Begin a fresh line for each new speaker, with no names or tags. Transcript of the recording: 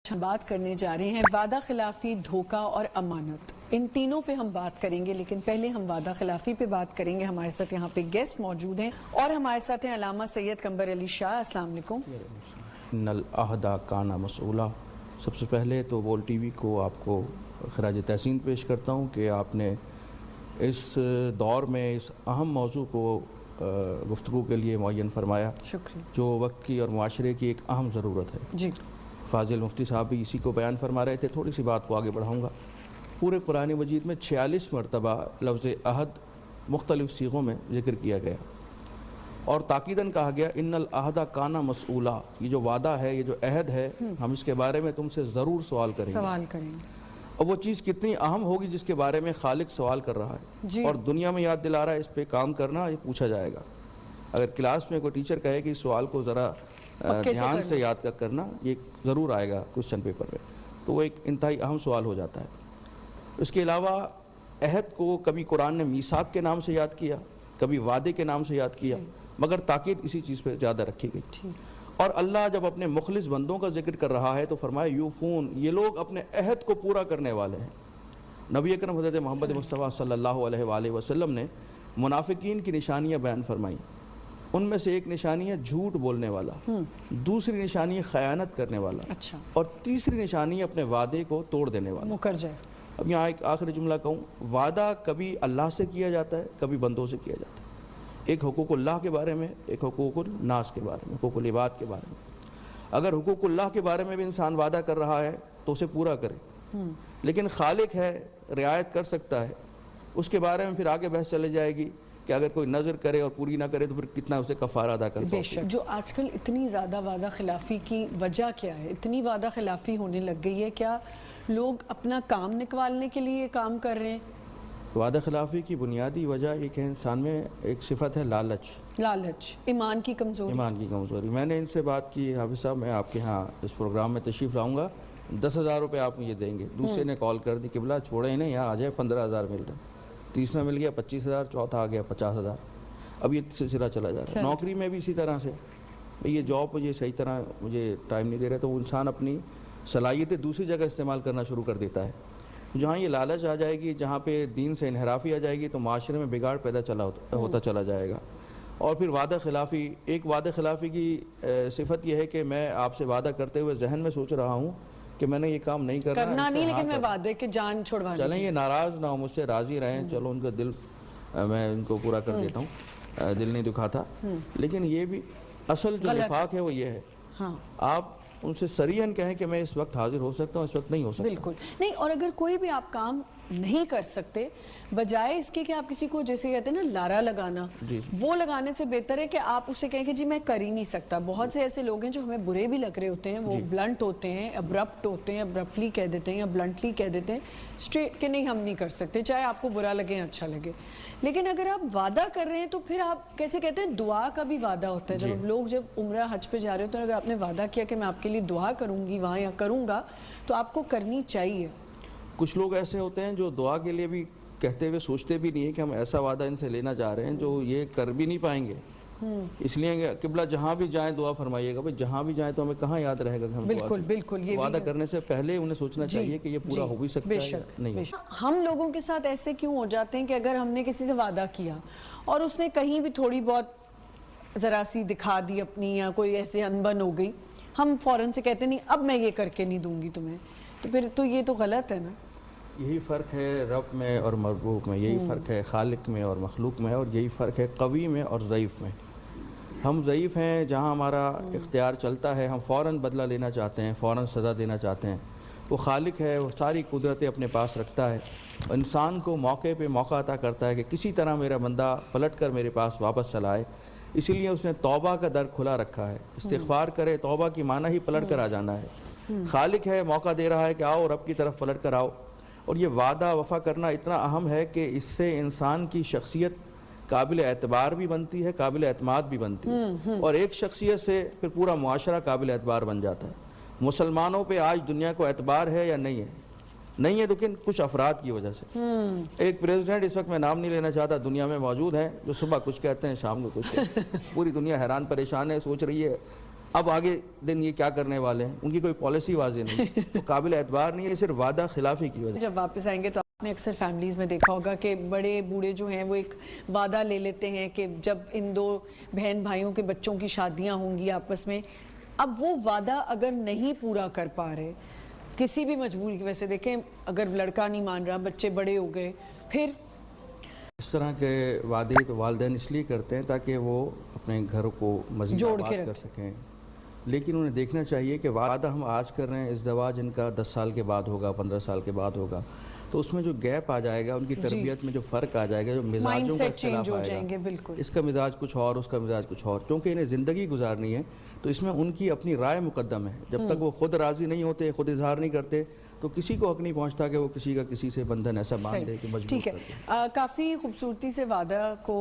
ہم بات کرنے جا رہے ہیں وعدہ خلافی، دھوکہ اور امانت، ان تینوں پہ ہم بات کریں گے، لیکن پہلے ہم وعدہ خلافی پہ بات کریں گے۔ ہمارے ساتھ یہاں پہ گیسٹ موجود ہیں اور ہمارے ساتھ ہیں علامہ سید قمبر علی شاہ۔ السلام علیکم۔
ان العہد کان مسئولہ۔ سب سے پہلے تو وول ٹی وی کو آپ کو خراج تحسین پیش کرتا ہوں کہ آپ نے اس دور میں اس اہم موضوع کو گفتگو کے لیے معین فرمایا،
شکریہ۔
جو وقت کی اور معاشرے کی ایک اہم ضرورت ہے۔
جی
فاضل مفتی صاحب بھی اسی کو بیان فرما رہے تھے۔ تھوڑی سی بات کو آگے بڑھاؤں گا۔ پورے قرآن مجید میں 46 مرتبہ لفظ عہد مختلف صیغوں میں ذکر کیا گیا اور تاکیداً کہا گیا ان العہد کان مسئولہ، یہ جو وعدہ ہے، یہ جو عہد ہے، ہم اس کے بارے میں تم سے ضرور سوال کریں گے۔ اور وہ چیز کتنی اہم ہوگی جس کے بارے میں خالق سوال کر رہا ہے اور دنیا میں یاد دلا رہا ہے، اس پہ کام کرنا، یہ پوچھا جائے گا۔ اگر کلاس میں کوئی ٹیچر کہے کہ اس سوال کو ذرا دھیان سے یاد کرنا، یہ ضرور آئے گا کوسچن پیپر میں، تو وہ ایک انتہائی اہم سوال ہو جاتا ہے۔ اس کے علاوہ عہد کو کبھی قرآن نے میثاق کے نام سے یاد کیا، کبھی وعدے کے نام سے یاد کیا، مگر تاکید اسی چیز پہ زیادہ رکھی گئی۔ اور اللہ جب اپنے مخلص بندوں کا ذکر کر رہا ہے تو فرمایا یوفون، یہ لوگ اپنے عہد کو پورا کرنے والے ہیں۔ نبی اکرم حضرت محمد مصطفیٰ صلی اللہ علیہ وآلہ وسلم نے منافقین کی نشانیاں بیان فرمائیں۔ ان میں سے ایک نشانی ہے جھوٹ بولنے والا، دوسری نشانی ہے خیانت کرنے والا، اور تیسری نشانی ہے اپنے وعدے کو توڑ دینے والا۔
مکر جائے۔
اب یہاں ایک آخری جملہ کہوں، وعدہ کبھی اللہ سے کیا جاتا ہے، کبھی بندوں سے کیا جاتا ہے۔ ایک حقوق اللہ کے بارے میں، ایک حقوق الناس کے بارے میں، حقوق العباد کے بارے میں۔ اگر حقوق اللہ کے بارے میں بھی انسان وعدہ کر رہا ہے تو اسے پورا کرے، لیکن خالق ہے، رعایت کر سکتا ہے، اس کے بارے میں پھر آگے بحث چلے جائے گی کہ اگر کوئی نظر کرے اور پوری نہ کرے تو پھر کتنا اسے کفارہ ادا کرتا ہے۔
بے شک۔ جو آج کل اتنی زیادہ وعدہ خلافی کی وجہ کیا ہے؟ اتنی وعدہ خلافی ہونے لگ گئی ہے، کیا لوگ اپنا کام نکوالنے کے لیے کام کر رہے ہیں؟
وعدہ خلافی کی بنیادی وجہ ایک ہے، انسان میں ایک صفت ہے لالچ۔
لالچ، ایمان کی کمزوری۔
ایمان کی کمزوری۔ میں نے ان سے بات کی، حافظ صاحب میں آپ کے ہاں اس پروگرام میں تشریف لاؤں گا، 10,000 روپے آپ مجھے دیں گے۔ دوسرے نے کال کر دی، قبلہ چھوڑے ہی نہیں، یہاں آ جائے، 15,000 مل رہے۔ تیسرا مل گیا 25,000، چوتھا آ گیا 50,000۔ اب یہ سلسلہ چلا جا رہا ہے۔ نوکری میں بھی اسی طرح سے، یہ جاب مجھے صحیح طرح مجھے ٹائم نہیں دے رہا، تو وہ انسان اپنی صلاحیتیں دوسری جگہ استعمال کرنا شروع کر دیتا ہے۔ جہاں یہ لالچ آ جائے گی، جہاں پہ دین سے انحرافی آ جائے گی، تو معاشرے میں بگاڑ پیدا ہوتا چلا جائے گا۔ اور پھر وعدہ خلافی، ایک وعدہ خلافی کی صفت یہ ہے کہ میں آپ سے وعدہ کرتے ہوئے ذہن میں سوچ رہا ہوں کہ میں نے یہ کام نہیں کرنا
نہیں، لیکن میں وعدے کے جان چھڑوانے
چلیں یہ ناراض نہ ہو مجھ سے، راضی رہیں، چلو ان کا دل میں ان کو پورا کر دیتا ہوں، دل نہیں دکھاتا۔ لیکن یہ بھی اصل جو نفاق ہے وہ یہ ہے، آپ ان سے صریحاً کہیں کہ میں اس وقت حاضر ہو سکتا ہوں، اس وقت نہیں ہو سکتا۔
بالکل نہیں۔ اور اگر کوئی بھی آپ کام نہیں کر سکتے، بجائے اس کے کہ آپ کسی کو جیسے کہتے ہیں نا لارا لگانا، وہ لگانے سے بہتر ہے کہ آپ اسے کہیں کہ جی میں کر ہی نہیں سکتا۔ بہت سے ایسے لوگ ہیں جو ہمیں برے بھی لگ رہے ہوتے ہیں، وہ بلنٹ ہوتے ہیں، ابرپٹ ہوتے ہیں، ابرپٹلی کہہ دیتے ہیں یا بلنٹلی کہہ دیتے ہیں اسٹریٹ کہ نہیں ہم نہیں کر سکتے، چاہے آپ کو برا لگے یا اچھا لگے۔ لیکن اگر آپ وعدہ کر رہے ہیں تو پھر آپ کیسے کہتے ہیں دعا کا بھی وعدہ ہوتا ہے۔ جب لوگ جب عمرہ حج پہ جا رہے ہوتے ہیں، اگر آپ نے وعدہ کیا کہ میں آپ کے لیے دعا کروں گی وہاں یا کروں گا، تو آپ کو کرنی چاہیے۔
کچھ لوگ ایسے ہوتے ہیں جو دعا کے لیے بھی کہتے ہوئے سوچتے بھی نہیں ہے کہ ہم ایسا وعدہ ان سے لینا چاہ رہے ہیں جو یہ کر بھی نہیں پائیں گے، اس لیے قبلہ جہاں بھی جائیں دعا فرمائیے گا۔ بھائی جہاں بھی جائیں تو ہمیں کہاں یاد رہے گا کہ ہم
بالکل بالکل یہ
وعدہ کرنے سے پہلے انہیں سوچنا چاہیے کہ یہ پورا ہو بھی سکتا ہے نہیں۔
ہم لوگوں کے ساتھ ایسے کیوں ہو جاتے ہیں کہ اگر ہم نے کسی سے وعدہ کیا اور اس نے کہیں بھی تھوڑی بہت ذرا سی دکھا دی اپنی، یا کوئی ایسے انبن ہو گئی، ہم فوراً سے کہتے نہیں اب میں یہ کر کے نہیں دوں گی تمہیں، تو پھر تو یہ تو غلط ہے نا۔
یہی فرق ہے رب میں اور مربوب میں، یہی فرق ہے خالق میں اور مخلوق میں، اور یہی فرق ہے قوی میں اور ضعیف میں۔ ہم ضعیف ہیں، جہاں ہمارا اختیار چلتا ہے ہم فوراً بدلہ لینا چاہتے ہیں، فوراً سزا دینا چاہتے ہیں۔ وہ خالق ہے، وہ ساری قدرتیں اپنے پاس رکھتا ہے، انسان کو موقع پہ موقع عطا کرتا ہے کہ کسی طرح میرا بندہ پلٹ کر میرے پاس واپس چلا آئے۔ اسی لیے اس نے توبہ کا در کھلا رکھا ہے، استغفار کرے، توبہ کی معنی ہی پلٹ کر آ جانا ہے۔ خالق ہے، موقع دے رہا ہے کہ آؤ رب کی طرف پلٹ کر آؤ۔ اور یہ وعدہ وفا کرنا اتنا اہم ہے کہ اس سے انسان کی شخصیت قابل اعتبار بھی بنتی ہے، قابل اعتماد بھی بنتی ہے، اور ایک شخصیت سے پھر پورا معاشرہ قابل اعتبار بن جاتا ہے۔ مسلمانوں پہ آج دنیا کو اعتبار ہے یا نہیں ہے؟ نہیں ہے، لیکن کچھ افراد کی وجہ سے۔ ایک پریزیڈنٹ، اس وقت میں نام نہیں لینا چاہتا، دنیا میں موجود ہیں، جو صبح کچھ کہتے ہیں شام کو کچھ کہتے ہیں۔ پوری دنیا حیران پریشان ہے، سوچ رہی ہے اب آگے دن یہ کیا کرنے والے ہیں، ان کی کوئی پالیسی واضح نہیں، تو قابل اعتبار نہیں ہے، صرف وعدہ خلافی کی وجہ.
جب واپس آئیں گے تو آپ نے اکثر فیملیز میں دیکھا ہوگا کہ بڑے بوڑھے جو ہیں وہ ایک وعدہ لے لیتے ہیں کہ جب ان دو بہن بھائیوں کے بچوں کی شادیاں ہوں گی آپس میں، اب وہ وعدہ اگر نہیں پورا کر پا رہے کسی بھی مجبوری کی وجہ سے، دیکھیں اگر لڑکا نہیں مان رہا، بچے بڑے ہو گئے، پھر
اس طرح کے وعدے تو والدین اس لیے کرتے ہیں تاکہ وہ اپنے گھر کو مزید
جوڑ کے
آباد کر سکیں، لیکن انہیں دیکھنا چاہیے کہ وعدہ ہم آج کر رہے ہیں، ازدواج ان کا 10 سال کے بعد ہوگا، 15 سال کے بعد ہوگا، تو اس میں جو گیپ آ جائے گا، ان کی تربیت میں جو فرق آ جائے گا، جو مزاجوں کا اختلاف آئے گا، اس کا مزاج کچھ اور، اس کا مزاج کچھ اور، کیونکہ انہیں زندگی گزارنی ہے تو اس میں ان کی اپنی رائے مقدم ہے. جب تک وہ خود راضی نہیں ہوتے، خود اظہار نہیں کرتے، تو کسی کو حق نہیں پہنچتا کہ وہ کسی کا کسی سے بندھن ایسا باندھ دے کہ مجبور
ٹھیک ہے. کافی خوبصورتی سے وعدہ کو